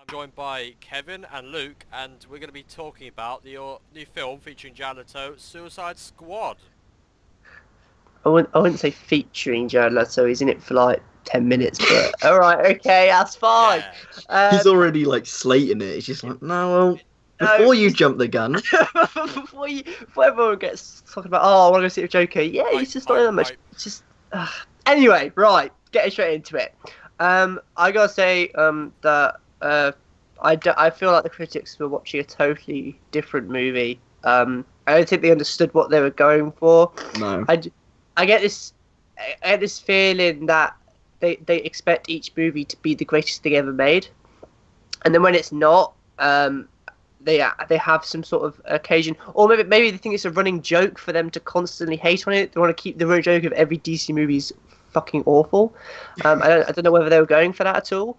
I'm joined by Kevin and Luke, and we're going to be talking about your new film featuring Jared Leto, Suicide Squad. I wouldn't say featuring Jared Leto. He's in it for like 10 minutes, but all right, okay, that's fine. Yeah. He's Um, already like slating it. It's just like, no, well, no, before you jump the gun. before everyone gets talking about, oh, I want to go see the Joker. Yeah, he's just not in that much. It's just anyway, right, getting straight into it. I gotta say that I feel like the critics were watching a totally different movie. I don't think they understood what they were going for. No. I get this feeling that they expect each movie to be the greatest thing ever made, and then when it's not, they have some sort of occasion, or maybe they think it's a running joke for them to constantly hate on it. They want to keep the running joke of every DC movie's fucking awful. I don't know whether they were going for that at all,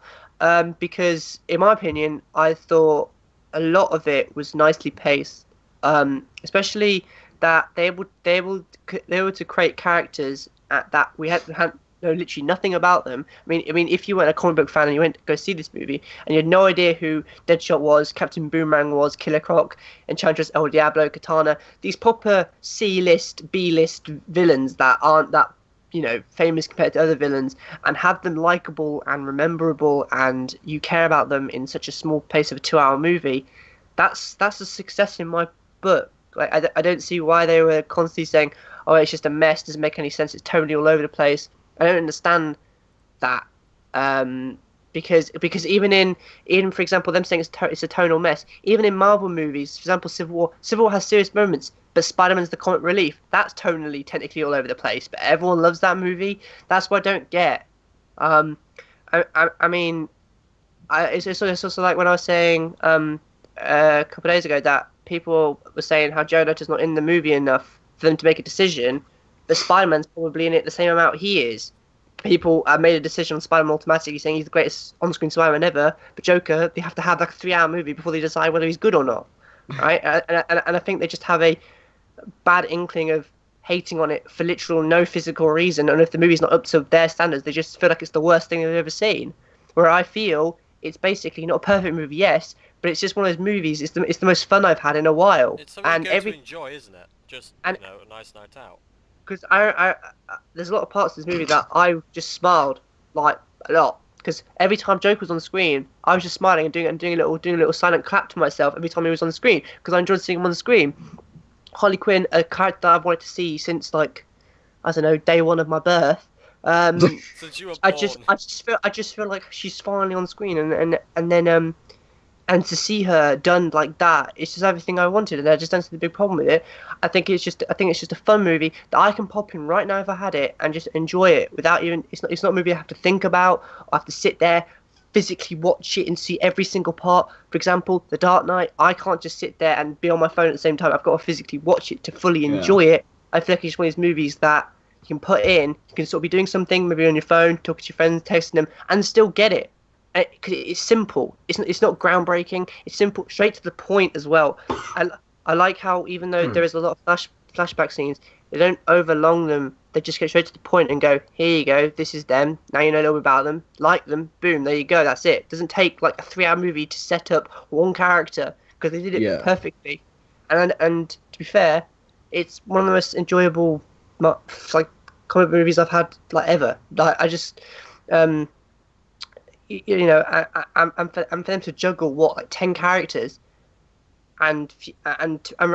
because in my opinion, I thought a lot of it was nicely paced, especially that they were to create characters that we had know literally nothing about them. I mean, if you weren't a comic book fan and you went to go see this movie and you had no idea who Deadshot was, Captain Boomerang was, Killer Croc, Enchantress, El Diablo, Katana, these proper C-list, B-list villains that aren't that famous compared to other villains, and have them likable and rememberable, and you care about them in such a small pace of a 2-hour movie, that's a success in my book. Like, I don't see why they were constantly saying, oh, it's just a mess, doesn't make any sense, it's totally all over the place. I don't understand that, because even for example, them saying it's a tonal mess, even in Marvel movies, for example, Civil War has serious moments, but Spider-Man's the comic relief. That's tonally, technically all over the place, but everyone loves that movie. That's what I don't get. I mean, it's also like when I was saying a couple of days ago that people were saying how Jared Leto's not in the movie enough for them to make a decision, but Spider-Man's probably in it the same amount he is. People made a decision on Spider-Man automatically saying he's the greatest on-screen Spider-Man ever, but Joker, they have to have like a 3-hour movie before they decide whether he's good or not, right? and I think they just have a bad inkling of hating on it for literal no physical reason, and if the movie's not up to their standards, they just feel like it's the worst thing they've ever seen. Where I feel it's basically not a perfect movie, yes, but it's just one of those movies. It's the most fun I've had in a while. It's something to enjoy, isn't it? Just a nice night out. Because I there's a lot of parts of this movie that I just smiled like a lot. Because every time Joker was on the screen, I was just smiling and doing a little silent clap to myself every time he was on the screen, because I enjoyed seeing him on the screen. Harley Quinn, a character that I've wanted to see since like, I don't know, day one of my birth. Since you were born. I just feel like she's finally on screen, and then and to see her done like that, it's just everything I wanted, and I just don't see the big problem with it. I think it's just a fun movie that I can pop in right now if I had it and just enjoy it without even. It's not a movie I have to think about. I have to sit there, physically watch it and see every single part. For example, The Dark Knight, I can't just sit there and be on my phone at the same time. I've got to physically watch it to fully enjoy it. I feel like it's one of these movies that you can put in, you can sort of be doing something, maybe on your phone, talking to your friends, texting them, and still get it. Because it's simple. It's not groundbreaking. It's simple, straight to the point as well. And I like how even though there is a lot of flashback scenes, they don't overlong them. They just get straight to the point and go, here you go, this is them. Now you know a little bit about them. Like them. Boom, there you go. That's it. It doesn't take like a 3-hour movie to set up one character, because they did it perfectly. And to be fair, it's one of the most enjoyable like comic movies I've had like ever. Like I just and for them to juggle like 10 characters, and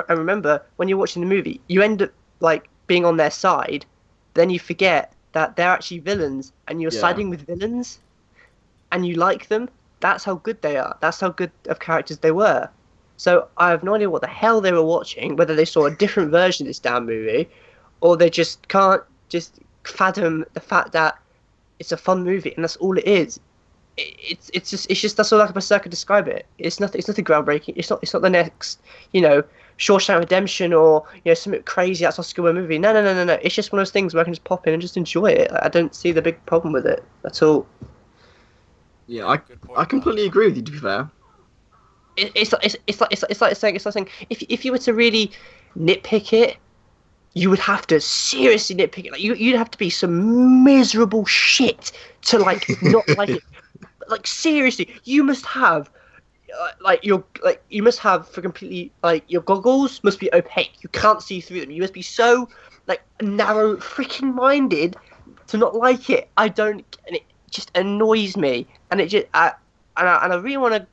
remember, when you're watching the movie, you end up like being on their side, then you forget that they're actually villains, and you're siding with villains, and you like them. That's how good they are. That's how good of characters they were. So I have no idea what the hell they were watching, whether they saw a different version of this damn movie, or they just can't just fathom the fact that it's a fun movie and that's all it is. It's just that's all I can describe it. It's nothing groundbreaking. It's not the next Shawshank Redemption or something crazy that's Oscar winning movie. No. It's just one of those things where I can just pop in and just enjoy it. I don't see the big problem with it at all. Yeah, I completely agree with you. To be fair, it's like saying if you were to really nitpick it, you would have to seriously nitpick it. Like you'd have to be some miserable shit to like not like it. Like seriously, you must have you must have for completely like your goggles must be opaque. You can't see through them. You must be so like narrow freaking minded to not like it. I don't, and it just annoys me. And it just and I really want to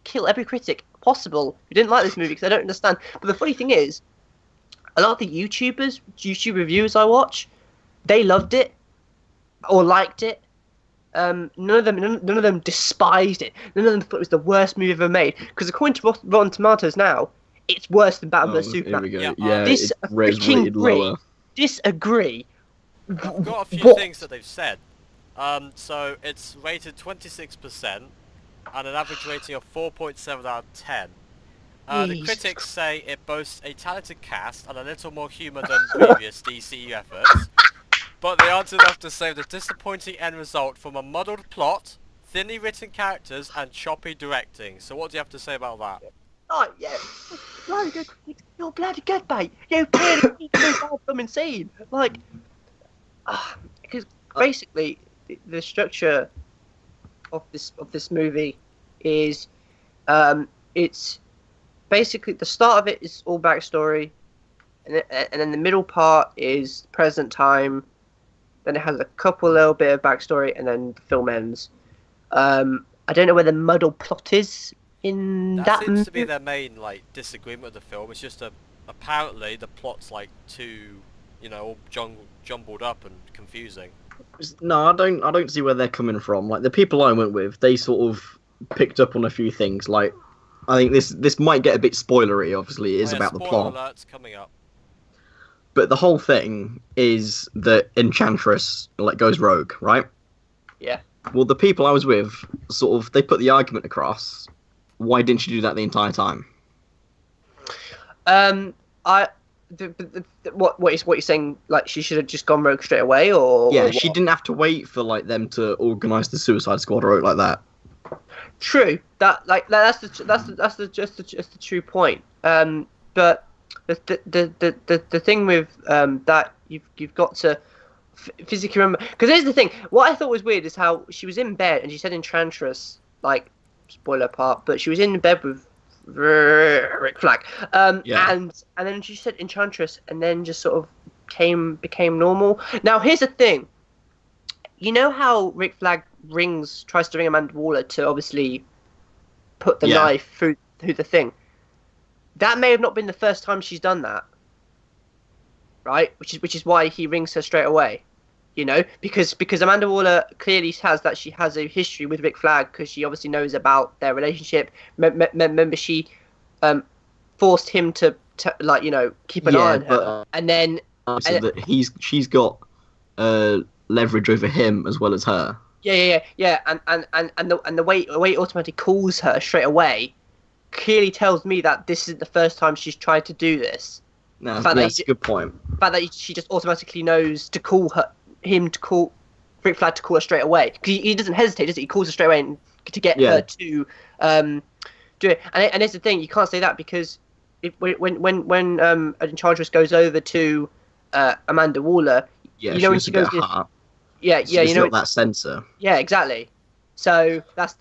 kill every critic possible who didn't like this movie because I don't understand. But the funny thing is, a lot of the YouTube reviewers I watch, they loved it or liked it. None of them despised it. None of them thought it was the worst movie ever made. Because according to Rotten Tomatoes now, it's worse than Batman vs Superman. Here we go. Yeah, It's rated lower. Disagree. I've got a few things that they've said. So it's rated 26% and an average rating of 4.7 out of 10. The critics say it boasts a talented cast and a little more humour than previous DCU efforts, but they aren't enough to save the disappointing end result from a muddled plot, thinly written characters, and choppy directing. So what do you have to say about that? Oh yeah, bloody good. You're bloody good, mate. You really come and see. Like, because basically the structure of this movie is, it's basically the start of it is all backstory, and then the middle part is present time. Then it has a couple little bit of backstory, and then the film ends. I don't know where the muddle plot is in that. That seems to be their main like disagreement with the film. It's just apparently the plot's like too, all jumbled up and confusing. No, I don't see where they're coming from. Like the people I went with, they sort of picked up on a few things. Like I think this might get a bit spoilery. Obviously, it is about the plot. Spoiler alerts coming up. But the whole thing is that Enchantress goes rogue, right? Yeah. Well, the people I was with, sort of, they put the argument across. Why didn't she do that the entire time? What you're saying? Like she should have just gone rogue straight away, or yeah, or she what? didn't have to wait for them to organise the Suicide Squad rogue like that. True. That's the true point. But the thing with that you've got to physically remember, because here's the thing. What I thought was weird is how she was in bed and she said Enchantress, like spoiler part, but she was in bed with Rick Flag, Yeah. and then she said Enchantress, and then just sort of became normal. Now here's the thing. You know how Rick Flag tries to ring Amanda Waller to obviously put the knife through the thing. That may have not been the first time she's done that, right? Which is why he rings her straight away, because Amanda Waller clearly has a history with Rick Flag because she obviously knows about their relationship. Remember, she forced him to keep an eye on her, and then so that she's got leverage over him as well as her. Yeah, and the way he automatically calls her straight away clearly tells me that this isn't the first time she's tried to do this. No, that's a good point. The fact that she just automatically knows to call Rick Flag to call her straight away, because he doesn't hesitate, does he? He calls her straight away to get her to do it. And here's the thing: you can't say that because when Enchantress goes over to Amanda Waller, when she goes, heart. Yeah, got that sensor. Yeah, exactly. So that's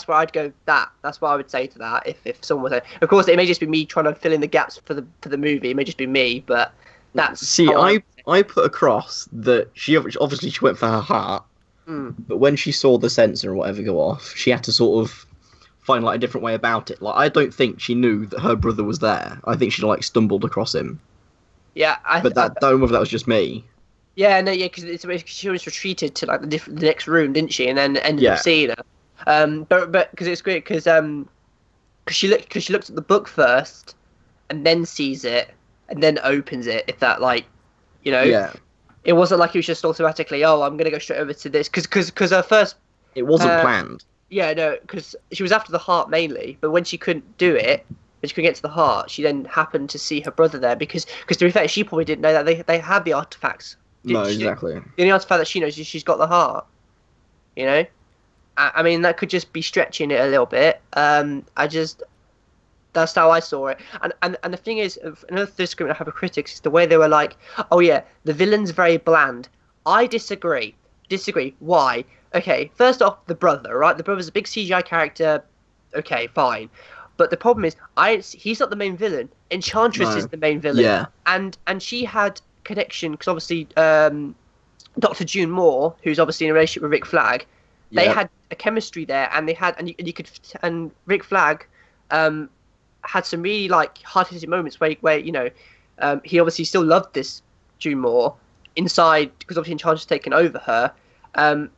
where I'd go. That's what I would say to that. If someone was, of course, it may just be me trying to fill in the gaps for the movie. It may just be me, but that's. See, I put across that she obviously she went for her heart, but when she saw the sensor or whatever go off, she had to sort of find a different way about it. I don't think she knew that her brother was there. I think she stumbled across him. Yeah, don't know whether that was just me. Yeah, no, yeah, because she was retreated to the next room, didn't she? And then ended up seeing her. But because it's great because she looked at the book first, and then sees it, and then opens it. If that Yeah. It wasn't like it was just automatically. Oh, I'm gonna go straight over to this because her first. It wasn't planned. Yeah, no, because she was after the heart mainly, but when she couldn't do it. When she couldn't get to the heart, she then happened to see her brother there because to be fair, she probably didn't know that they had the artifacts. No, exactly. The only artifact that she knows is she's got the heart. I mean, that could just be stretching it a little bit. That's how I saw it. And the thing is, another disagreement I have with critics is the way they were like, oh yeah, the villain's very bland. I disagree. Why? Okay, first off, the brother, right? The brother's a big CGI character. Okay, fine. But the problem is, he's not the main villain. Enchantress No. is the main villain. Yeah. And she had connection because obviously Dr. June Moore, who's obviously in a relationship with Rick Flag, they Yeah. had a chemistry there, and they had and you could and Rick Flag had some really like hard-hitting moments where he obviously still loved this June Moore inside because obviously Enchantress had taken over her.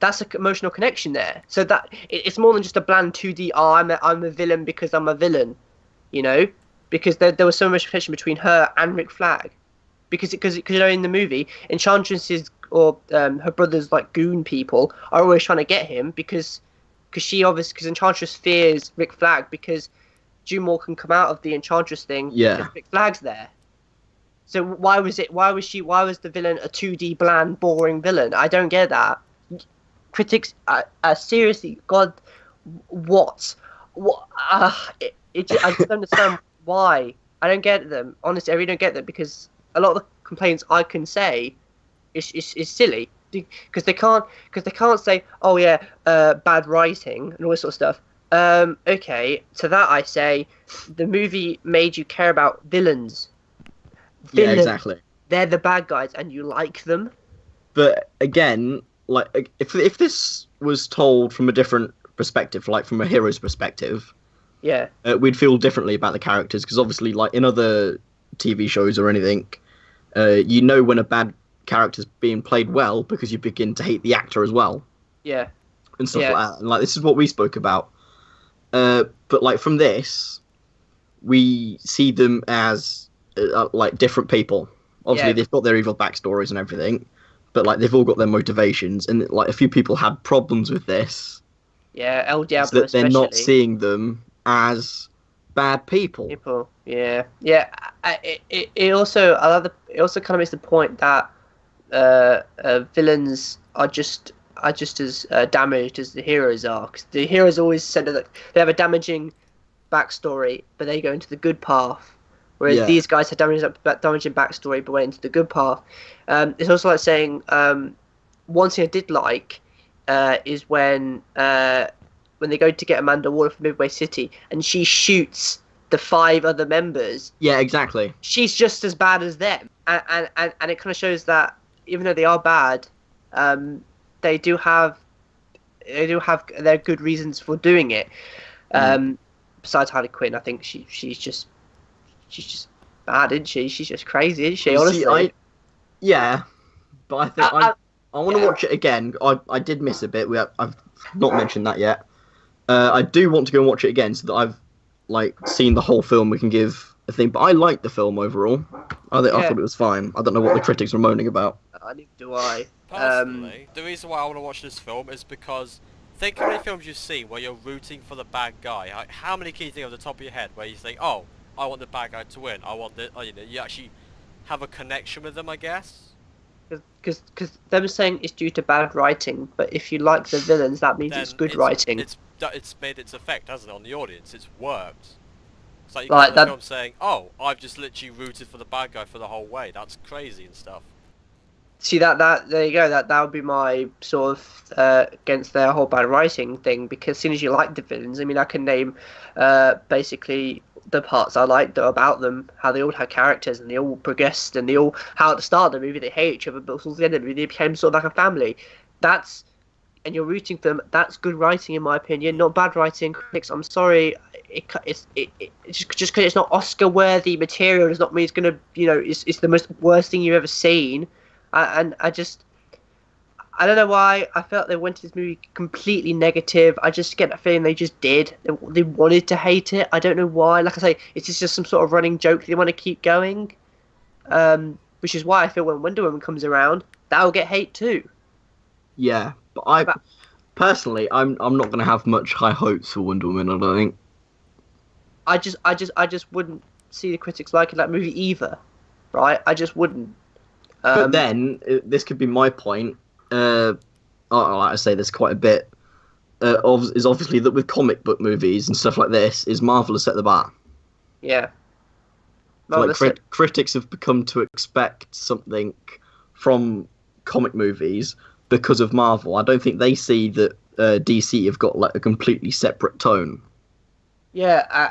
That's an emotional connection there. So that it's more than just a bland 2D. Oh, I'm a villain because I'm a villain, because there was so much connection between her and Rick Flag, because in the movie Enchantress's or her brother's like goon people are always trying to get him because Enchantress fears Rick Flag because June Moore can come out of the Enchantress thing because Rick Flag's there. So why was the villain a 2D bland boring villain? I don't get that. Critics seriously, God, what I just don't understand why. I don't get them, honestly. I really don't get them, because a lot of the complaints I can say is silly, because they can't say, oh yeah, bad writing and all this sort of stuff. Okay, to that I say the movie made you care about villains. Yeah, exactly. They're the bad guys and you like them. But again, like, if this was told from a different perspective, like from a hero's perspective, yeah, we'd feel differently about the characters, because obviously, like in other TV shows or anything, when a bad character's being played well, because you begin to hate the actor as well. Yeah. And stuff like that. And like, this is what we spoke about. But like from this, we see them as like different people. Obviously, they've got their evil backstories and everything, but like they've all got their motivations, and like a few people had problems with this. Yeah, El Diablo that they're not seeing them as bad people. Yeah. It also kind of makes the point that villains are just as damaged as the heroes are. Because the heroes always said that they have a damaging backstory, but they go into the good path. Whereas these guys had damaging backstory, but went into the good path. It's also like saying, one thing I did like is when they go to get Amanda Waller from Midway City, and she shoots the 5 other members. Yeah, exactly. She's just as bad as them, and it kind of shows that even though they are bad, they do have their good reasons for doing it. Besides Harley Quinn, I think she's just bad, isn't she? She's just crazy, isn't she? Honestly. See, but I think I want to watch it again. I did miss a bit. I've not mentioned that yet. I do want to go and watch it again, so that I've like seen the whole film. We can give a thing, but I liked the film overall. I thought it was fine. I don't know what the critics were moaning about. Neither do I. Personally, the reason why I want to watch this film is because think how many films you've seen where you're rooting for the bad guy. Like, how many can you think off the top of your head where you think, oh, I want the bad guy to win. I want the, you actually have a connection with them, I guess. Because them saying it's due to bad writing, but if you like the villains, that means it's good writing. It's made its effect, hasn't it, on the audience? It's worked. It's like you got the film saying, oh, I've just literally rooted for the bad guy for the whole way. That's crazy and stuff. See, that there you go. That would be my sort of against their whole bad writing thing, because as soon as you like the villains, I mean, I can name basically the parts I liked about them, how they all had characters and they all progressed, and they all, how at the start of the movie they hate each other, but towards the end of the movie they became sort of like a family. And you're rooting for them. That's good writing, in my opinion, not bad writing. Critics, I'm sorry, it's just because it's not Oscar-worthy material does not mean it's gonna, it's the most worst thing you've ever seen. And I don't know why I felt they went to this movie completely negative. I just get that feeling they just did. They wanted to hate it. I don't know why. Like I say, it's just some sort of running joke they want to keep going. Which is why I feel when Wonder Woman comes around, that'll get hate too. Yeah, but personally, I'm not going to have much high hopes for Wonder Woman. I don't think. I just wouldn't see the critics liking that movie either, right? I just wouldn't. But then this could be my point. Like I say, there's quite a bit. Is obviously that with comic book movies and stuff like this, is Marvel has set the bar. Yeah. So, like critics have become to expect something from comic movies because of Marvel. I don't think they see that DC have got like a completely separate tone. Yeah,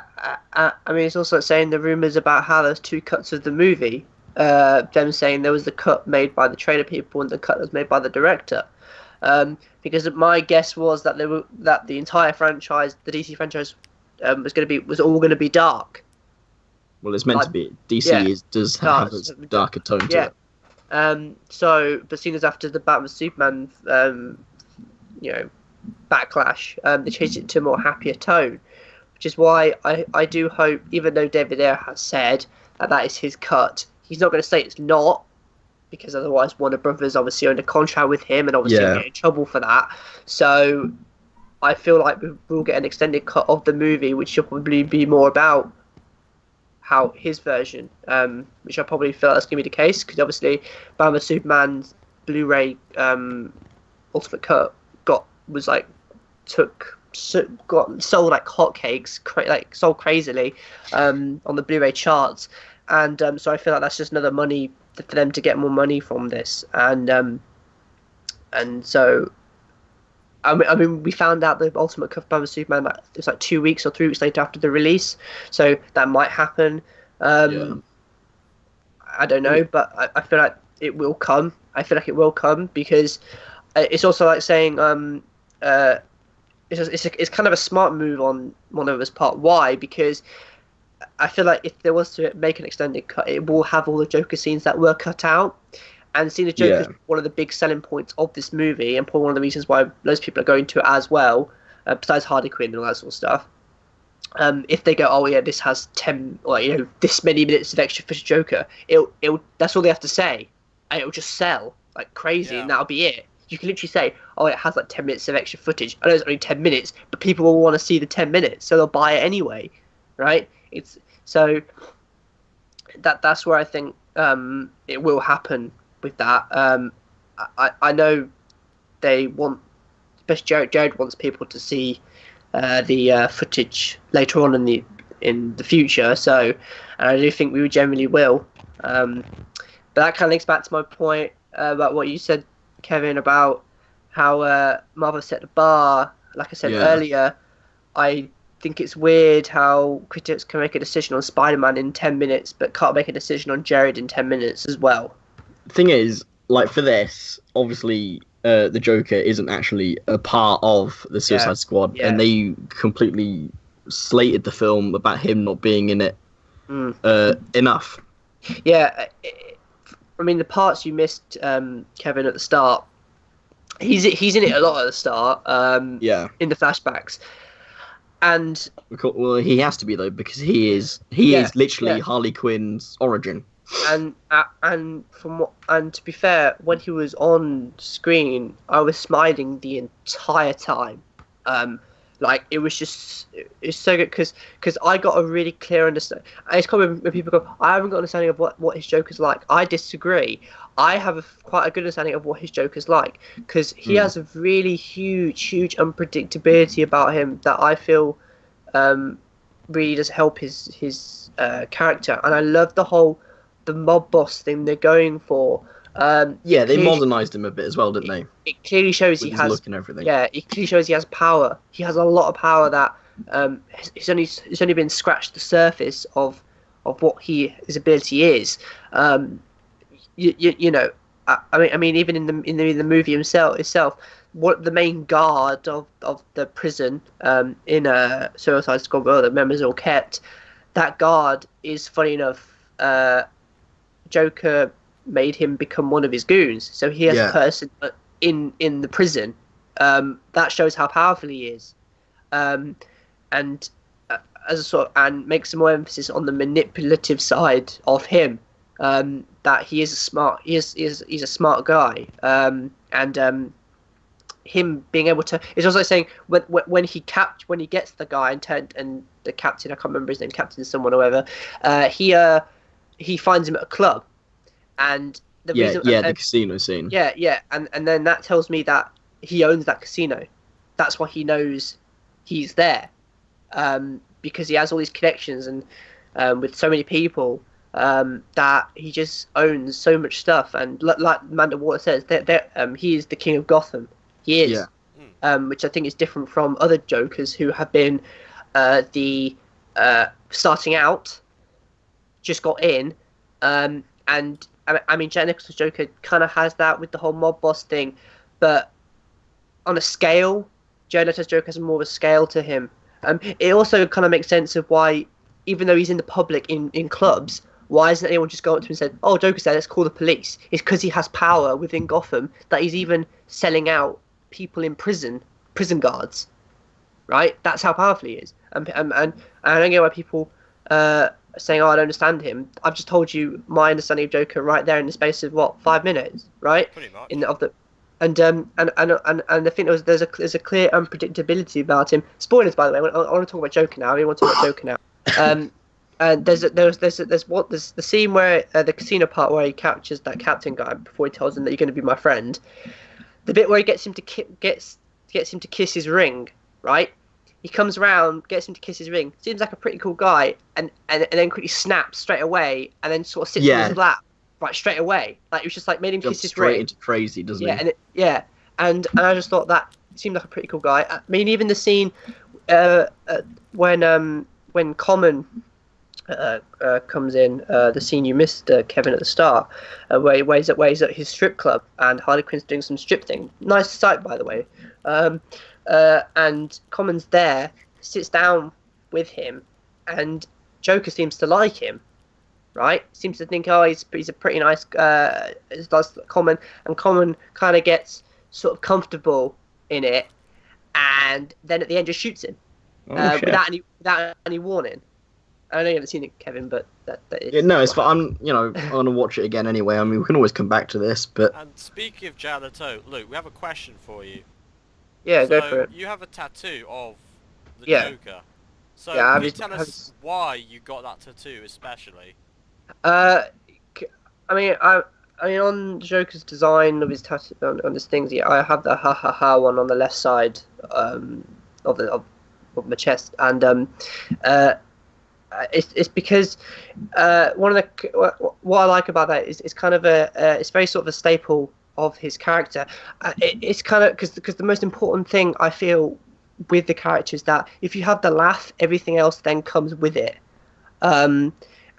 I mean, it's also saying the rumors about how there's two cuts of the movie. Them saying there was the cut made by the trailer people and the cut that was made by the director. Because my guess was that the entire franchise, the DC franchise, was all going to be dark. Well, it's meant Like, to be. DC yeah, does dark, have a darker tone to yeah. it. But seeing as after the Batman Superman, backlash, they changed it to a more happier tone, which is why I do hope, even though David Ayer has said that is his cut, he's not going to say it's not, because otherwise Warner Brothers obviously owned a contract with him, and obviously he'll get in trouble for that. So I feel like we'll get an extended cut of the movie, which will probably be more about how his version, which I probably feel that's going to be the case, because obviously Batman Superman's Blu-ray Ultimate Cut got sold like hotcakes, sold crazily on the Blu-ray charts, and so I feel like that's just another money for them to get more money from this, and so I mean, we found out the Ultimate Cut of Batman Superman it was like 2 weeks or 3 weeks later after the release, so that might happen. I don't know, but I feel like it will come. I feel like it will come, because it's also like saying it's kind of a smart move on Warner Brothers' part. Why? Because I feel like if there was to make an extended cut, it will have all the Joker scenes that were cut out. And seeing the Joker is one of the big selling points of this movie, and probably one of the reasons why loads of people are going to it as well, besides Harley Quinn and all that sort of stuff. If they go, oh yeah, this has 10, or this many minutes of extra footage Joker, it'll that's all they have to say, and it'll just sell like crazy, and that'll be it. You can literally say, oh, it has like 10 minutes of extra footage. I know it's only 10 minutes, but people will want to see the 10 minutes, so they'll buy it anyway, right? It's so that's where I think it will happen with that. I know they want, especially Jared wants people to see the footage later on in the future. So, and I do think we generally will. But that kind of links back to my point about what you said, Kevin, about how Marvel set the bar. Like I said earlier, I think it's weird how critics can make a decision on Spider-Man in 10 minutes, but can't make a decision on Jared in 10 minutes as well. The thing is, like, for this, obviously, the Joker isn't actually a part of the Suicide Squad, and they completely slated the film about him not being in it enough. Yeah, I mean, the parts you missed, Kevin, at the start, he's in it a lot at the start, in the flashbacks. And well, he has to be, though, because he is literally Harley Quinn's origin. And to be fair, when he was on screen, I was smiling the entire time. Like, it's so good because I got a really clear understanding. It's common when people go, I haven't got an understanding of what his Joker's like. I disagree. I have quite a good understanding of what his Joker's like, because he has a really huge unpredictability about him that I feel really does help his character. And I love the mob boss thing they're going for. They modernised him a bit as well, didn't they? It clearly shows he has look and everything. Yeah, it clearly shows he has power. He has a lot of power that it's only been scratched the surface of what his ability is. I mean, even in the movie itself, what the main guard of the prison in Suicide Squad, where the members are all kept, that guard is, funny enough, Joker made him become one of his goons, so he has a person in the prison. That shows how powerful he is, and and makes some more emphasis on the manipulative side of him. That he is he's a smart guy, and him being able to. It's also saying when he gets the guy and the captain, I can't remember his name, Captain someone or whatever, he finds him at a club, and the casino scene. And then that tells me that he owns that casino. That's why he knows he's there, because he has all these connections and with so many people. That he just owns so much stuff, and like Amanda Water says, he is the king of Gotham. He is, which I think is different from other Jokers who have been the starting out, just got in, and I mean, Jack Nicholson's Joker kind of has that with the whole mob boss thing, but on a scale, Jared Leto's Joker has more of a scale to him. It also kind of makes sense of why, even though he's in the public in clubs, why isn't anyone just going up to him and said, "Oh, Joker's there, let's call the police"? It's because he has power within Gotham that he's even selling out people in prison guards, right? That's how powerful he is. And I don't get why people saying, "Oh, I don't understand him." I've just told you my understanding of Joker right there in the space of 5 minutes, right? Pretty much. And I think there's a clear unpredictability about him. Spoilers, by the way. I want to talk about Joker now. I really want to talk about Joker now. And there's the scene where the casino part where he captures that captain guy before he tells him that you're going to be my friend. The bit where he gets him to kiss his ring, right? He comes around, gets him to kiss his ring. Seems like a pretty cool guy, and then quickly snaps straight away, and then sort of sits on his lap. Right, straight away. Like, it was just like made him kiss his ring. Straight into crazy, doesn't he? And I just thought that seemed like a pretty cool guy. I mean, even the scene when Common comes in, the scene you missed, Kevin, at the start, where he ways at his strip club, and Harley Quinn's doing some strip thing. Nice sight, by the way. And Common's there, sits down with him, and Joker seems to like him. Right, seems to think, oh, he's a pretty nice Common, and Common kind of gets sort of comfortable in it, and then at the end just shoots him without any warning. I know you haven't seen it, Kevin, but that is. Yeah, no, it's fine. I'm gonna watch it again anyway. I mean, we can always come back to this, but. And speaking of Jared Leto, Luke, we have a question for you. Yeah, go for it. You have a tattoo of the Joker. So can you tell us why you got that tattoo, especially? I mean, on Joker's design of his tattoo on his things, I have the ha ha ha one on the left side of my chest, and it's because one of what I like about that is kind of it's very sort of a staple of his character. It's kind of because the most important thing I feel with the character is that if you have the laugh, everything else then comes with it.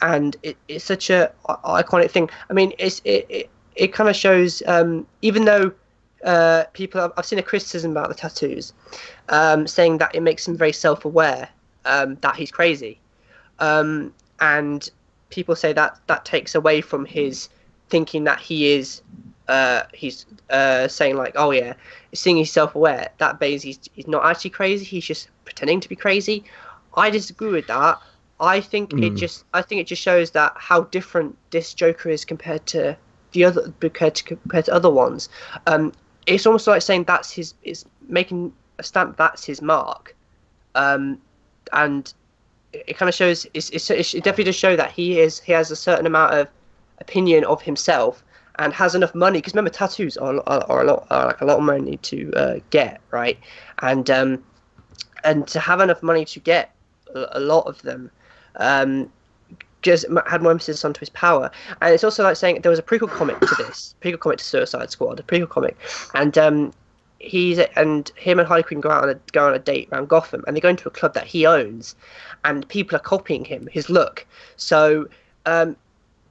And it's such a iconic thing. I mean, it kind of shows, even though I've seen a criticism about the tattoos, saying that it makes him very self-aware, that he's crazy, and people say that takes away from his thinking that he's saying like, oh yeah, seeing he's self-aware, that means he's not actually crazy, he's just pretending to be crazy. I disagree with that. I think it just shows that how different this Joker is compared to other ones. It's almost like saying it's making a stamp that's his mark, and it kind of shows. It definitely does show that he has a certain amount of opinion of himself and has enough money. Because remember, tattoos are a lot of money to get, right? And to have enough money to get a lot of them. Just had more emphasis onto his power, and it's also like saying there was a prequel comic to Suicide Squad, a prequel comic, and him and Harley Quinn go on a date around Gotham, and they go into a club that he owns, and people are copying his look. So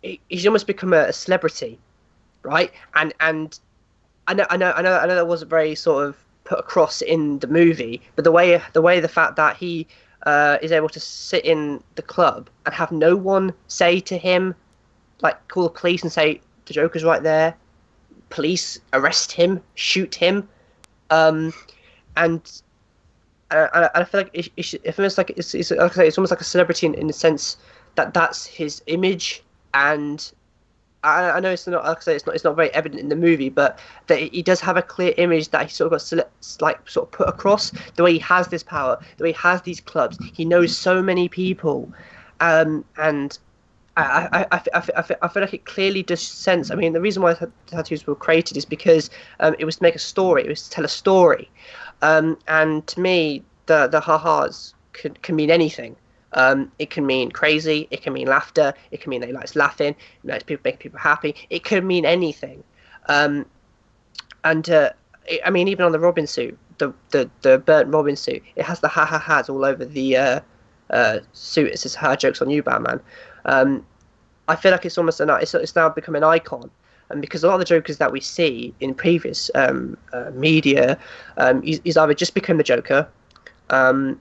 he's almost become a celebrity, right? And I know that wasn't very sort of put across in the movie, but the fact that he is able to sit in the club and have no one say to him, like call the police and say the Joker's right there, police arrest him, shoot him, and I feel like it's almost like a celebrity in the sense that that's his image. And I know it's not, like I say, it's not very evident in the movie, but that he does have a clear image that he sort of got put across. The way he has this power, the way he has these clubs, he knows so many people, and I feel like it clearly does sense. I mean, the reason why tattoos were created is because it was to make a story, it was to tell a story, and to me, the ha-has can mean anything. It can mean crazy, it can mean laughter, it can mean that he likes laughing, he likes making people happy. It could mean anything. I mean, even on the Robin suit, the burnt Robin suit. It has the ha-ha-has all over the suit. It says "ha, jokes on you, Batman." I feel like it's almost it's now become an icon, and because a lot of the Jokers that we see in previous media, he's either just become the Joker, been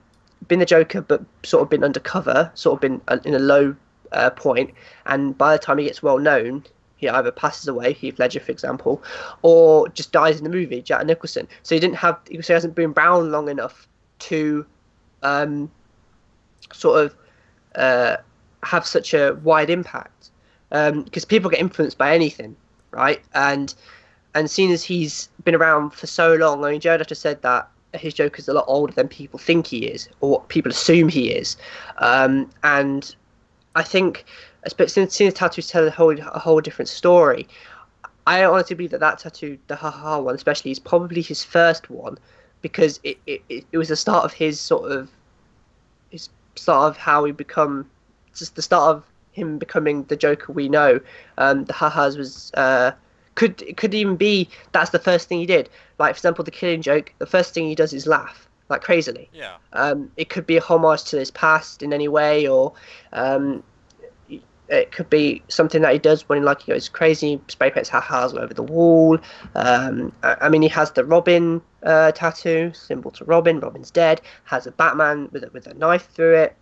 the Joker but sort of been undercover, sort of been in a low point, and by the time he gets well known, he either passes away, Heath Ledger for example, or just dies in the movie, Jack Nicholson. So he hasn't been around long enough to sort of have such a wide impact, because people get influenced by anything, right? And seeing as he's been around for so long, I mean, Jared Leto said that his Joker's a lot older than people think he is, or what people assume he is, and I think, since his tattoos tell a whole different story, I honestly believe that tattoo, the ha-ha one especially, is probably his first one, because it was the start of his sort of how he become, just the start of him becoming the Joker we know. The ha-has was could even be that's the first thing he did. Like, for example, the Killing Joke, the first thing he does is laugh, like, crazily. Yeah. It could be a homage to his past in any way, or it could be something that he does when, like, he goes crazy, spray paints ha-has all over the wall. I mean, he has the Robin tattoo, symbol to Robin. Robin's dead. Has a Batman with a knife through it.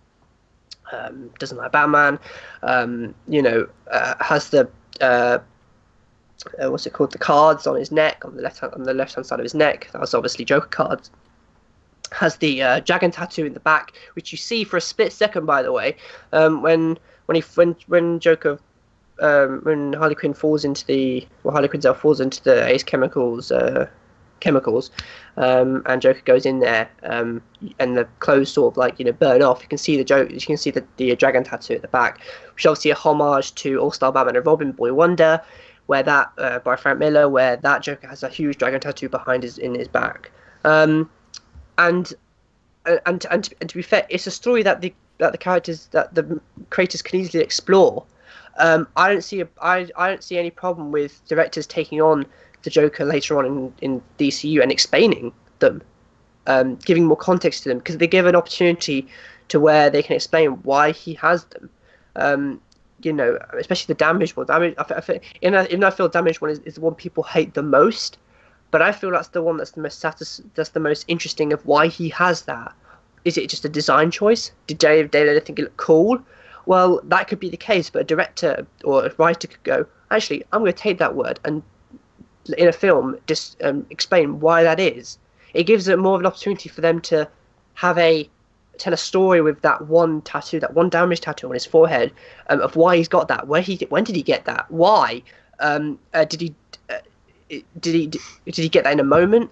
Doesn't like Batman. Has the what's it called? The cards on his neck, on the left hand side of his neck. That was obviously Joker cards. Has the dragon tattoo in the back, which you see for a split second, by the way, when Joker, when Harley Quinn falls into Harley Quinzel falls into the Ace chemicals, and Joker goes in there, and the clothes sort of, like, burn off. You can see the dragon tattoo at the back, which is obviously a homage to All Star Batman and Robin, Boy Wonder, where that by Frank Miller, where that Joker has a huge dragon tattoo in his back. And to be fair, it's a story that the characters, that the creators can easily explore. I don't see any problem with directors taking on the Joker later on in DCU and explaining them, giving more context to them, because they give an opportunity to where they can explain why he has them. Especially the damaged one. Even though I feel damaged one is the one people hate the most, but I feel that's the one that's the most interesting of why he has that. Is it just a design choice? Did David think it looked cool? Well, that could be the case, but a director or a writer could go, actually, I'm going to take that word and in a film just explain why that is. It gives it more of an opportunity for them to tell a story with that one tattoo, that one damaged tattoo on his forehead, of why he's got that, when did he get that, why, did he get that in a moment?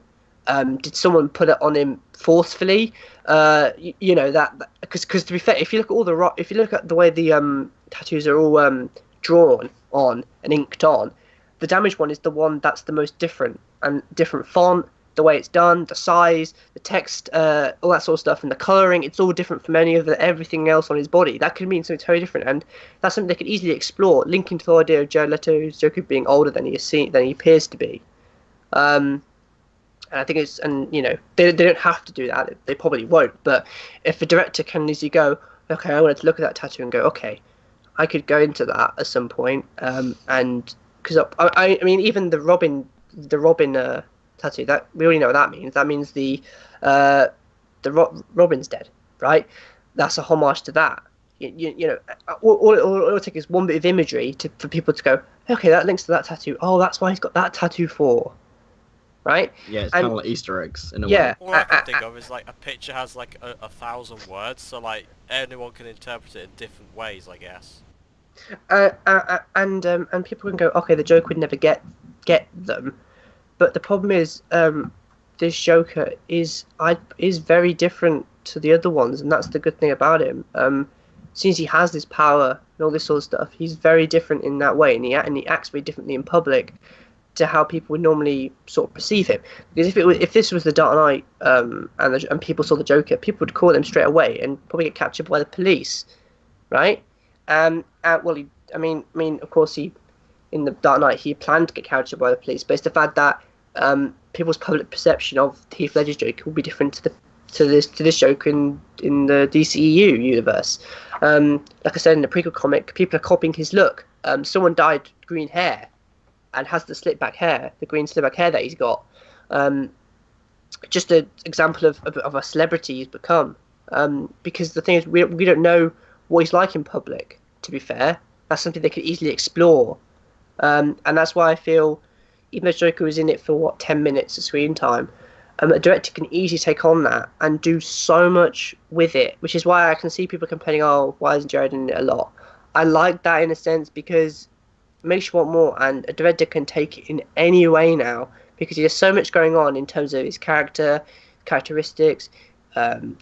Did someone put it on him forcefully? That because to be fair, if you look at the way the tattoos are all drawn on and inked on, the damaged one is the one that's the most different, and different font, the way it's done, the size, the text, all that sort of stuff, and the colouring, it's all different from everything else on his body. That could mean something totally different, and that's something they could easily explore, linking to the idea of Jared Leto's Joker being older than he appears to be. And I think they don't have to do that. They probably won't. But if a director can easily go, okay, I wanted to look at that tattoo and go, okay, I could go into that at some point, and because I mean, even the Robin tattoo, that we already know what that means. That means the Robin's dead, right? That's a homage to that. All it'll take is one bit of imagery for people to go, okay, that links to that tattoo. Oh, that's why he's got that tattoo for, right? Yeah, it's kind of like Easter eggs in a way. All I can think of is, like, a picture has like a 1,000 words, so, like, anyone can interpret it in different ways, I guess. And people can go, okay, the Joker would never get them, but the problem is, this Joker is very different to the other ones, and that's the good thing about him. Since he has this power and all this sort of stuff, he's very different in that way, and he acts very differently in public to how people would normally sort of perceive him. Because if this was the Dark Knight, and people saw the Joker, people would call him straight away and probably get captured by the police, right? Of course, in the Dark Knight, he planned to get captured by the police, but it's the fact that people's public perception of Heath Ledger's Joker will be different to this Joker in the DCEU universe. Like I said in the prequel comic, people are copying his look. Someone dyed green hair and has the green slick back hair that he's got. Just an example of a celebrity he's become. Because the thing is, we don't know what he's like in public. To be fair, that's something they could easily explore, and that's why I feel, even though Joker was in it for 10 minutes of screen time, a director can easily take on that and do so much with it. Which is why I can see people complaining, "Oh, why isn't Jared in it a lot?" I like that in a sense because it makes you want more, and a director can take it in any way now because there's so much going on in terms of his characteristics.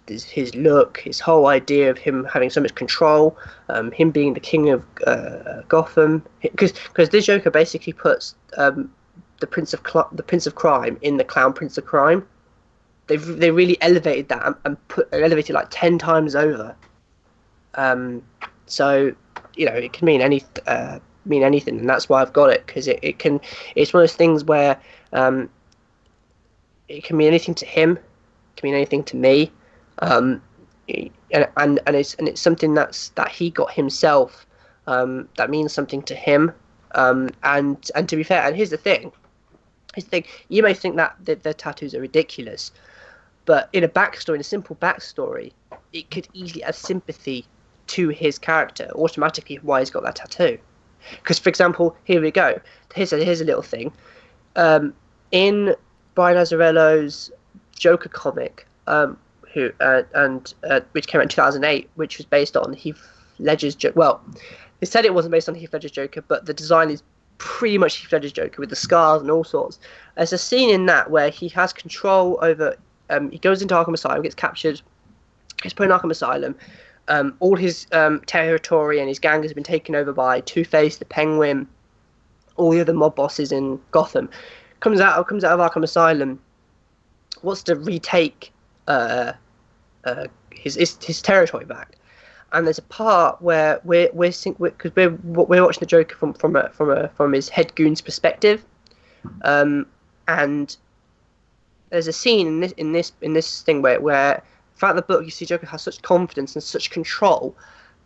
His look, his whole idea of him having so much control, him being the king of Gotham, because this Joker basically puts the Prince of Crime in the Clown Prince of Crime. They really elevated that and elevated like 10 times over. So it can mean anything, and that's why I've got it, because it's one of those things where it can mean anything to him. Can mean anything to me, and it's something that he got himself, that means something to him, and to be fair, and here's the thing, you may think that the tattoos are ridiculous, but in a simple backstory, it could easily add sympathy to his character automatically why he's got that tattoo. Because, for example, here we go. Here's a little thing. In Brian Azzarello's Joker comic, which came out in 2008, which was based on Heath Ledger's Joker. Well, they said it wasn't based on Heath Ledger's Joker, but the design is pretty much Heath Ledger's Joker with the scars and all sorts. There's a scene in that where he has control over. He goes into Arkham Asylum, gets captured, gets put in Arkham Asylum. All his territory and his gang has been taken over by Two-Face, the Penguin, all the other mob bosses in Gotham. Comes out of Arkham Asylum, wants to retake his territory back, and there's a part where we're watching the Joker from his head goon's perspective, and there's a scene in this thing where throughout the book you see Joker has such confidence and such control,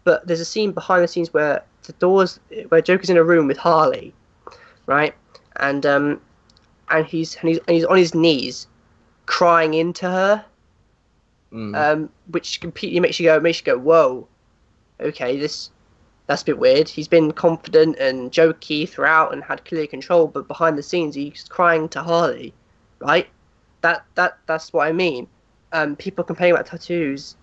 but there's a scene behind the scenes where Joker's in a room with Harley, right, and he's on his knees crying into her, which completely makes you go, whoa, okay, that's a bit weird. He's been confident and jokey throughout and had clear control, but behind the scenes he's crying to Harley, right? That's what I mean. People complaining about tattoos,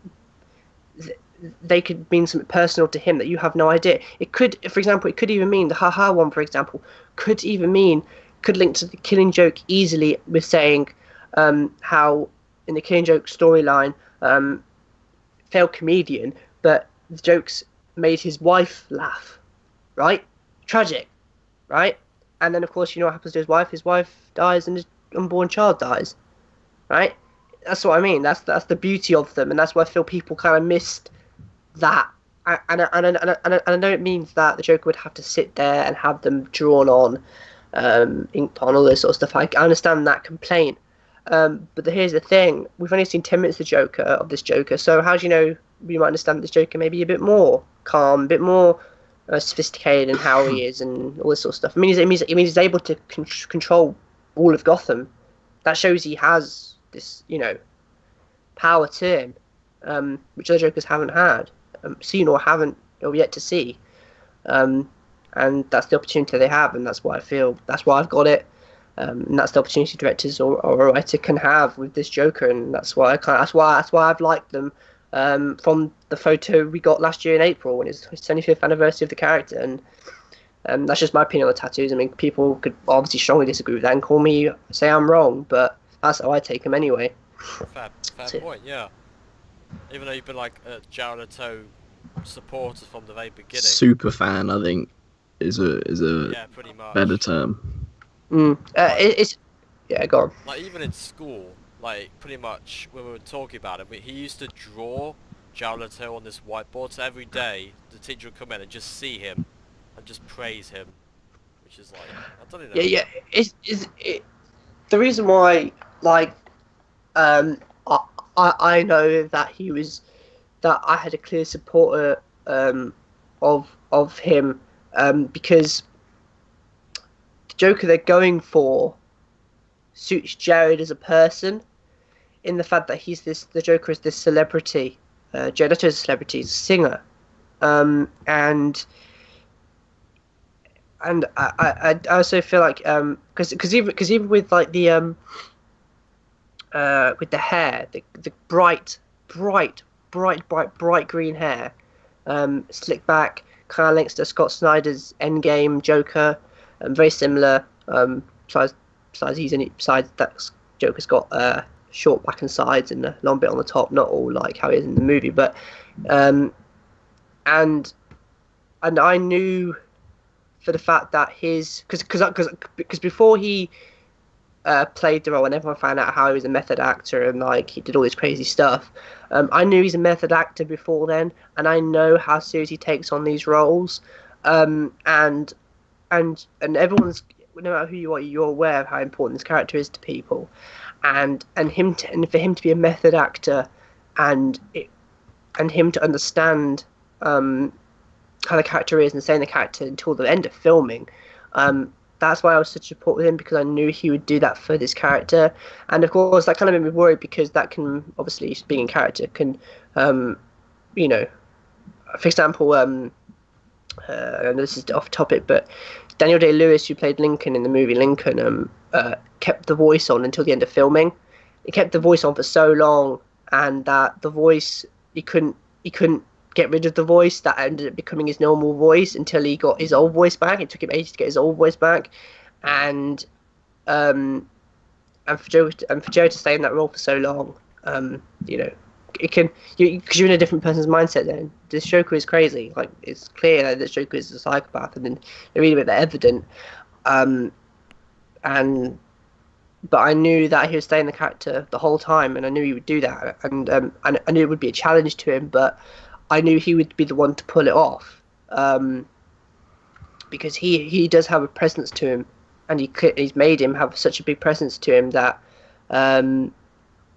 they could mean something personal to him that you have no idea. It could, for example, even mean the haha one, for example, could link to the Killing Joke easily with saying how in the Killing Joke storyline, failed comedian, but the jokes made his wife laugh, right? Tragic, right? And then of course you know what happens to his wife. His wife dies and his unborn child dies, right? That's what I mean. That's the beauty of them, and that's why I feel people kind of missed that. And I know it means that the Joker would have to sit there and have them drawn on, inked on, all this sort of stuff. I understand that complaint, but here's the thing: we've only seen 10 minutes of this Joker. So how do you know we might understand that this Joker may be a bit more calm, a bit more sophisticated in how he is, and all this sort of stuff? It means he's able to control all of Gotham. That shows he has this, power to him, which other Jokers haven't had, seen or yet to see, and that's the opportunity they have, and that's why I've got it, and that's the opportunity directors or a writer can have with this Joker, and that's why I've liked them from the photo we got last year in April when it's his 25th anniversary of the character, and that's just my opinion on the tattoos. I mean, people could obviously strongly disagree with that and say I'm wrong, but that's how I take them anyway. Fair point, yeah. Even though you've been like a Jared Leto supporter from the very beginning. Super fan, I think, is a pretty much better term. It's go on. Like even in school, like pretty much when we were talking about it, he used to draw Jared Leto on this whiteboard. So every day the teacher would come in and just see him and just praise him, which is like, I don't know. Yeah. the reason why, like, I know that I had a clear supporter of him, because the Joker they're going for suits Jared as a person, in the fact that the Joker is this celebrity. Jared Leto is a celebrity, he's a singer, and I also feel like because even with like the with the hair, the bright green hair, slicked back, kind of links to Scott Snyder's Endgame Joker, very similar. Besides that, Joker's got short back and sides and a long bit on the top, not all like how he is in the movie, but and I knew for the fact that because before he played the role and everyone found out how he was a method actor and like he did all this crazy stuff, I knew he's a method actor before then, and I know how serious he takes on these roles, and everyone's, no matter who you are, you're aware of how important this character is to people, and for him to be a method actor and him to understand how the character is and saying the character until the end of filming, that's why I was such a support with him, because I knew he would do that for this character. And of course that kind of made me worried, because that can obviously, being in character can you know, for example, I know this is off topic, but Daniel Day-Lewis, who played Lincoln in the movie Lincoln, kept the voice on until the end of filming. He kept the voice on for so long, and that the voice, he couldn't get rid of the voice. That ended up becoming his normal voice until he got his old voice back. It took him ages to get his old voice back, and for Jared to stay in that role for so long, you know, it can, because you're in a different person's mindset. Then this Joker is crazy. Like, it's clear that this Joker is a psychopath, and then they really make that evident. But I knew that he would stay in the character the whole time, and I knew he would do that, and I knew it would be a challenge to him, but I knew he would be the one to pull it off, because he does have a presence to him, and he's made him have such a big presence to him that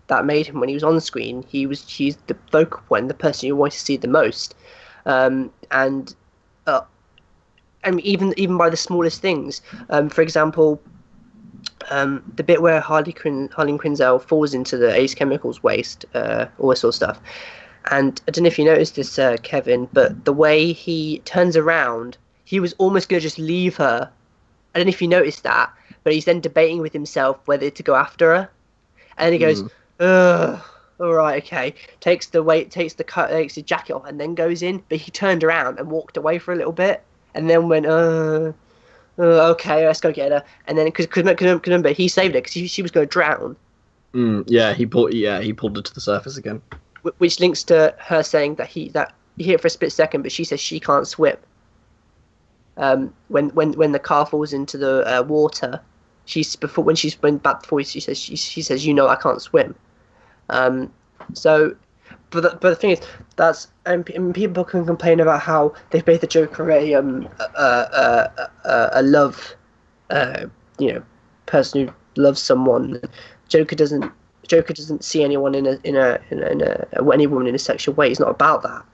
that made him, when he was on the screen, he's the focal point, the person you want to see the most, and even by the smallest things, for example, the bit where Harley Quinzel falls into the Ace Chemicals waste, all this sort of stuff. And I don't know if you noticed this, Kevin, but the way he turns around, he was almost going to just leave her. I don't know if you noticed that, but he's then debating with himself whether to go after her. And then he goes, ugh, all right, okay. Takes the jacket off and then goes in. But he turned around and walked away for a little bit, and then went, okay, let's go get her. And then, because remember, he saved her because she was going to drown. He pulled her to the surface again. Which links to her saying that he hit it for a split second, but she says she can't swim. When the car falls into the water, she says I can't swim. So, but the thing is, that's and people can complain about how they've made the Joker a love, person who loves someone. Joker doesn't see anyone in any woman in a sexual way. It's not about that.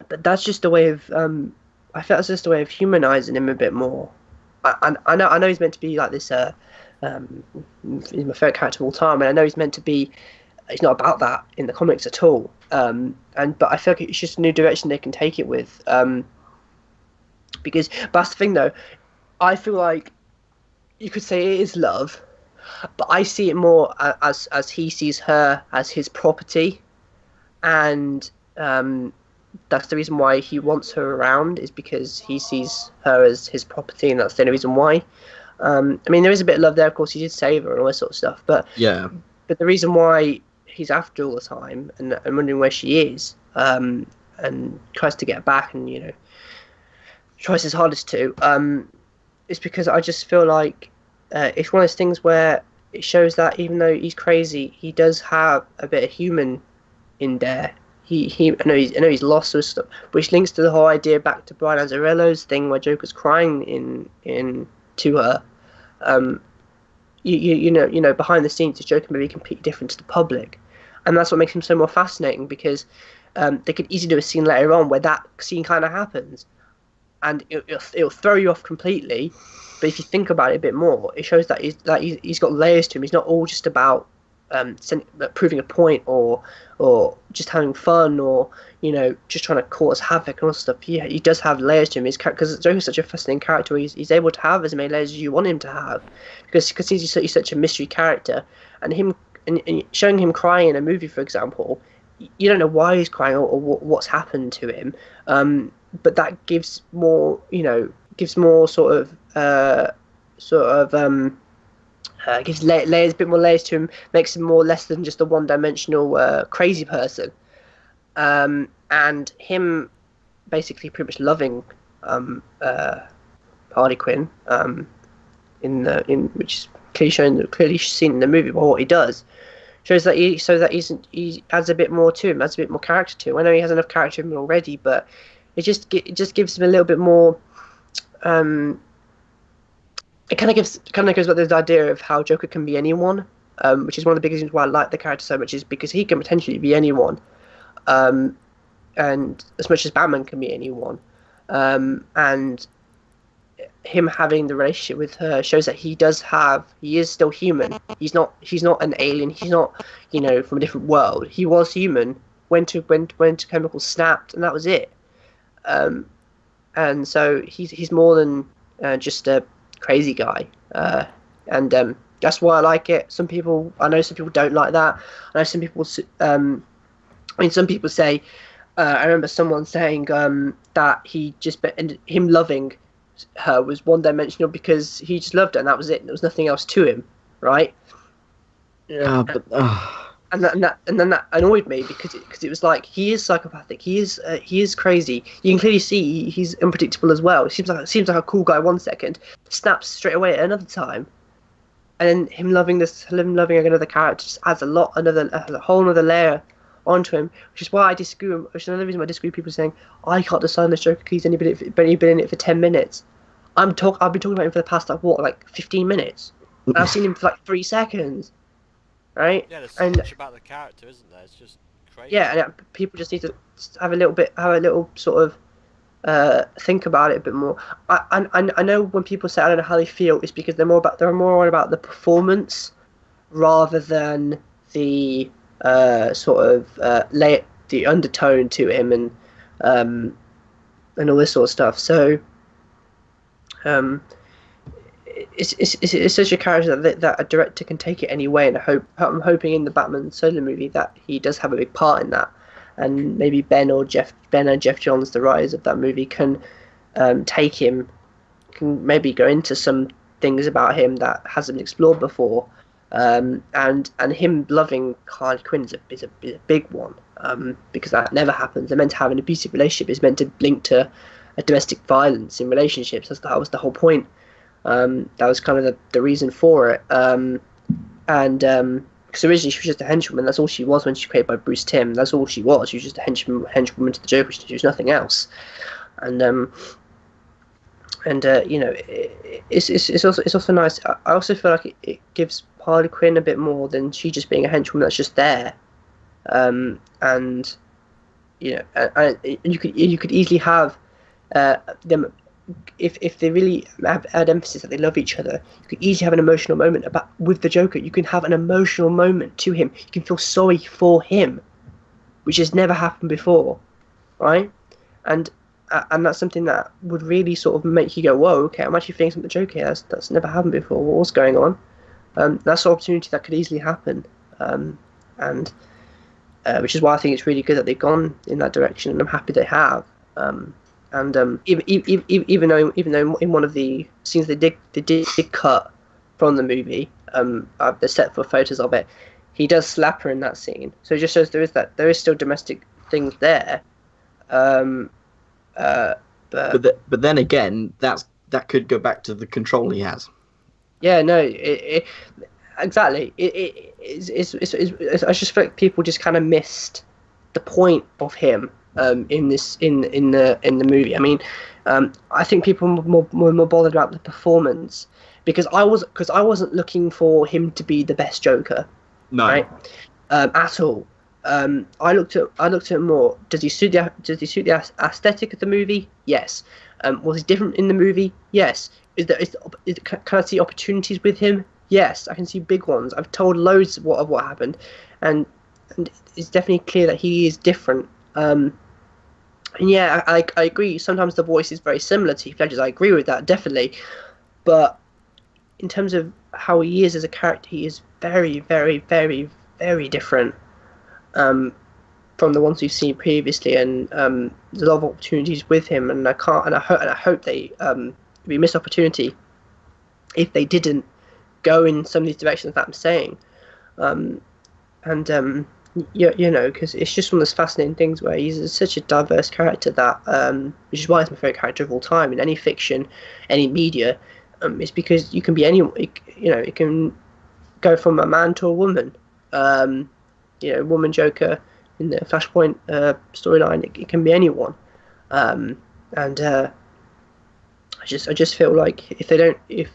But that's just a way of I felt it's just a way of humanizing him a bit more. I know he's meant to be like this. He's my favorite character of all time, and I know he's meant to be. It's not about that in the comics at all. But I feel like it's just a new direction they can take it with. Because that's the thing, though. I feel like you could say it is love, but I see it more as he sees her as his property, and that's the reason why he wants her around, is because he sees her as his property, and that's the only reason why. I mean, there is a bit of love there, of course. He did save her and all that sort of stuff, but But the reason why he's after all the time and wondering where she is, and tries to get back, and tries his hardest to, is because I just feel like it's one of those things where it shows that even though he's crazy, he does have a bit of human in there. I know he's lost or stuff, which links to the whole idea back to Brian Azzarello's thing where Joker's crying in to her, behind the scenes, the Joker may be completely different to the public, and that's what makes him so more fascinating, because they could easily do a scene later on where that scene kind of happens, and it'll throw you off completely. But if you think about it a bit more, it shows that he's got layers to him. He's not all just about proving a point or just having fun, or just trying to cause havoc and all that stuff. He does have layers to him. Because Joker's such a fascinating character. He's able to have as many layers as you want him to have, because he's such a mystery character, and showing him crying in a movie, for example, you don't know why he's crying or what's happened to him. But that gives more, gives layers, a bit more layers to him, makes him more less than just a one-dimensional crazy person. And him basically pretty much loving Harley Quinn, which is clearly seen in the movie, but what he does shows that he adds a bit more to him, adds a bit more character to him. I know he has enough character in him already, but it just gives him a little bit more. It kind of goes back to this idea of how Joker can be anyone, which is one of the biggest reasons why I like the character so much, is because he can potentially be anyone, and as much as Batman can be anyone, and him having the relationship with her shows that he is still human. He's not an alien. He's not from a different world. He was human when chemicals snapped, and that was it. And so he's more than just a crazy guy, and that's why I like it. I know some people don't like that. I know some people. Some people say. I remember someone saying that him loving her was one-dimensional because he just loved her and that was it. There was nothing else to him, right? Yeah, but. And then that annoyed me because it was like, he is psychopathic. He is crazy. You can clearly see he's unpredictable as well. It seems like a cool guy one second, snaps straight away at another time, and then him loving another character just adds a whole other layer onto him. Which is why I disagree. Which is another reason why I disagree with people saying I can't decide this Joker because he's only been in it for 10 minutes. I've been talking about him for the past 15 minutes. And I've seen him for 3 seconds. Right? Yeah, there's so much about the character, isn't there? It's just crazy. Yeah, and people just need to have a little sort of think about it a bit more. I know when people say I don't know how they feel, it's because they're more about the performance rather than the the undertone to him and all this sort of stuff. So it's such a character that a director can take it any way, and I'm hoping in the Batman solo movie that he does have a big part in that, and maybe Ben and Jeff Johns, the writers of that movie, can take him, can maybe go into some things about him that hasn't been explored before, and him loving Harley Quinn is a big one, because that never happens. They're meant to have an abusive relationship. It's meant to link to a domestic violence in relationships. That was the whole point. That was kind of the reason for it, because originally she was just a henchwoman. That's all she was when she was created by Bruce Timm. That's all she was. She was just a henchwoman to the Joker. She was nothing else. And it's also nice. I also feel like it gives Harley Quinn a bit more than she just being a henchwoman that's just there. And you could easily have them. If they really add emphasis that they love each other, you could easily have an emotional moment with the Joker. You can have an emotional moment to him. You can feel sorry for him, which has never happened before, right? And that's something that would really sort of make you go, "Whoa, okay, I'm actually feeling something with the Joker here. That's never happened before. What's going on?" That's an opportunity that could easily happen, and which is why I think it's really good that they've gone in that direction, and I'm happy they have. And even though in one of the scenes they did cut from the movie, the set for photos of it, he does slap her in that scene. So it just shows there is still domestic things there. But then again, that could go back to the control he has. Yeah, no, exactly. It's I just feel like people just kind of missed the point of him in the movie. I mean, I think people were more bothered about the performance because I wasn't looking for him to be the best Joker, right? At all. I looked at it more. Does he suit the aesthetic of the movie? Yes. Was he different in the movie? Yes. Can I see opportunities with him? Yes, I can see big ones. I've told loads of what happened, and it's definitely clear that he is different. And yeah, I agree. Sometimes the voice is very similar to Heath Ledger's. I agree with that, definitely. But in terms of how he is as a character, he is very, very, very, very different from the ones we've seen previously. And there's a lot of opportunities with him, and I hope they be a missed opportunity if they didn't go in some of these directions that I'm saying. Because it's just one of those fascinating things where he's such a diverse character that, which is why he's my favorite character of all time in any fiction, any media. It's because you can be anyone. It can go from a man to a woman. Woman Joker in the Flashpoint storyline. It can be anyone. I just feel like if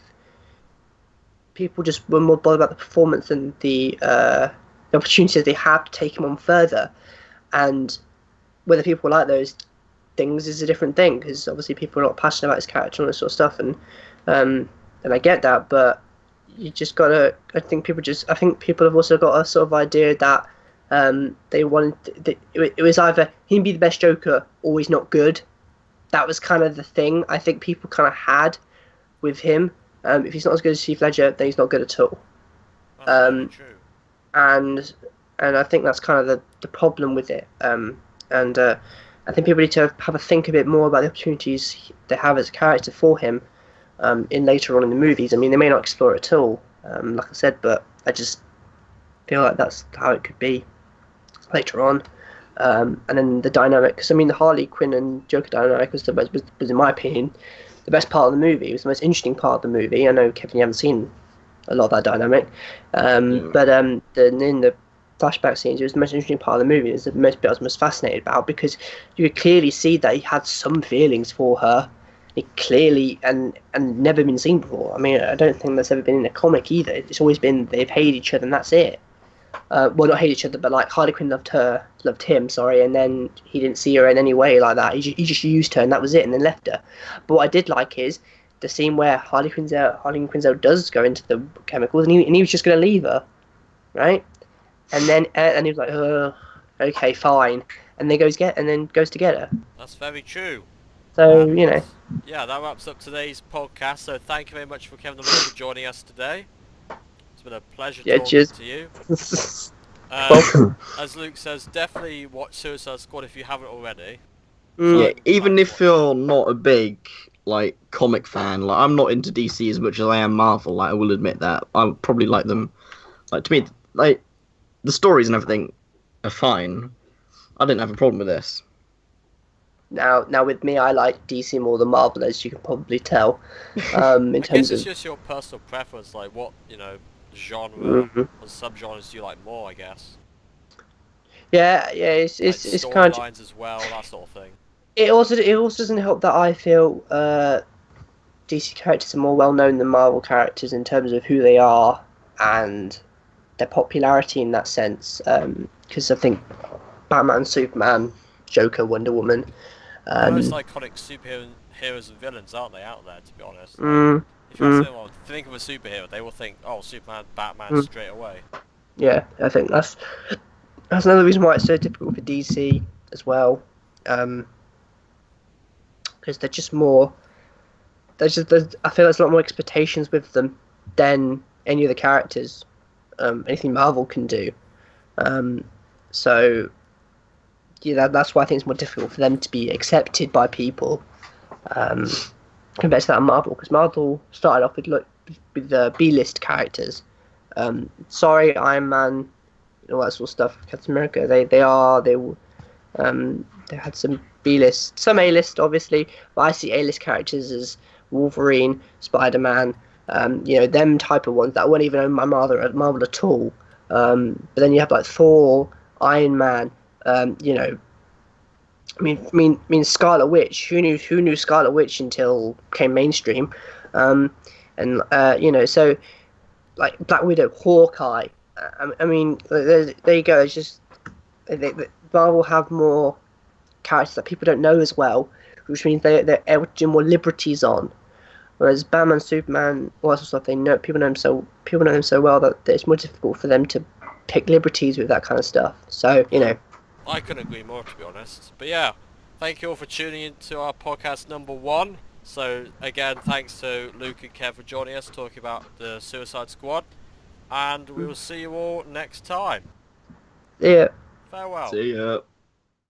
people just were more bothered about the performance and the opportunities they have to take him on further, and whether people like those things is a different thing, because obviously people are not passionate about his character and all this sort of stuff, and I get that, but you just gotta. I think people have also got a sort of idea that they wanted. It was either him be the best Joker or he's not good. That was kind of the thing I think people kind of had with him. If he's not as good as Heath Ledger, then he's not good at all. That's true. And I think that's kind of the problem with it. I think people need to have a think a bit more about the opportunities they have as a character for him in later on in the movies. I mean, they may not explore it at all, like I said, but I just feel like that's how it could be later on. And then the dynamic, because I mean, the Harley Quinn and Joker dynamic was in my opinion, the best part of the movie. It was the most interesting part of the movie. I know, Kevin, you haven't seen a lot of that dynamic, but in the flashback scenes, it was the most interesting part of the movie. It was the bit I was most fascinated about, because you could clearly see that he had some feelings for her. It clearly and never been seen before. I mean, I don't think that's ever been in a comic either. It's always been they've hated each other and that's it. Well, not hate each other, but like Harley Quinn loved him, and then he didn't see her in any way like that. He just used her and that was it, and then left her. But what I did like is the scene where Harley Quinzel does go into the chemicals, and he was just going to leave her, right? And then he was like, okay, fine, and then goes to get her. That's very true. So Yeah, that wraps up today's podcast. So thank you very much for Kevin and Luke for joining us today. It's been a pleasure talking to you. As Luke says, definitely watch Suicide Squad if you haven't already. Yeah, even if you're not a big comic fan, I'm not into DC as much as I am Marvel. I will admit that. I probably like them. To me, the stories and everything are fine. I didn't have a problem with this. Now with me, I like DC more than Marvel, as you can probably tell. I guess it's just your personal preference, like what genre or subgenres do you like more? I guess. Yeah, it's kind of storylines as well, that sort of thing. It also doesn't help that I feel DC characters are more well known than Marvel characters in terms of who they are and their popularity in that sense. Because I think Batman, Superman, Joker, Wonder Woman. Most iconic superheroes and villains, aren't they, out there? To be honest. If you ask anyone, think of a superhero, they will think, "Oh, Superman, Batman," straight away. Yeah, I think that's another reason why it's so difficult for DC as well. Because they're just more. I feel there's a lot more expectations with them than any of the characters. Anything Marvel can do. So. Yeah, that's why I think it's more difficult for them to be accepted by people compared to that Marvel, because Marvel started off with the B-list characters. Sorry, Iron Man, all that sort of stuff. Captain America, they had some B-list, some A-list, obviously, but I see A-list characters as Wolverine, Spider-Man, them type of ones that weren't even on Marvel at all. But then you have Thor, Iron Man. Scarlet Witch. Who knew Scarlet Witch until came mainstream, so like Black Widow, Hawkeye. There you go. It's just Marvel have more characters that people don't know as well, which means they're able to do more liberties on. Whereas Batman, Superman, all that sort of stuff, people know them so well that it's more difficult for them to take liberties with that kind of stuff. So I couldn't agree more, to be honest. But yeah, thank you all for tuning in to our podcast number 1. So again, thanks to Luke and Kev for joining us talking about the Suicide Squad, and we will see you all next time. Yeah. Farewell. See ya.